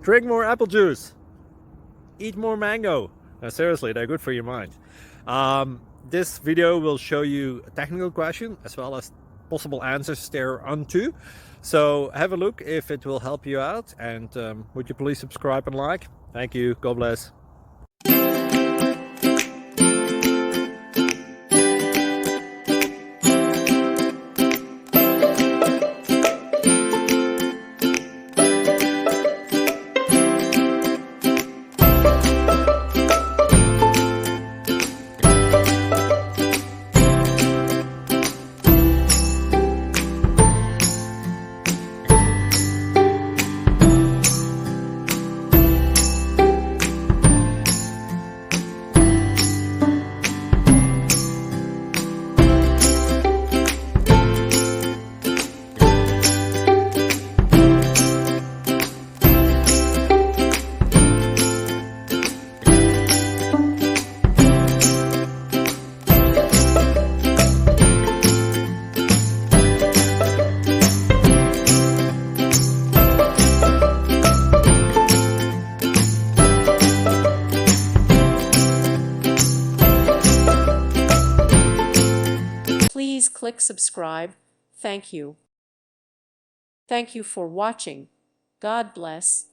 Drink more apple juice. Eat more mango. No, seriously, they're good for your mind. This video will show you a technical question as well as possible answers thereunto. So have a look if it will help you out, and would you please subscribe and like? Thank you. God bless. Please click subscribe. Thank you. Thank you for watching. God bless.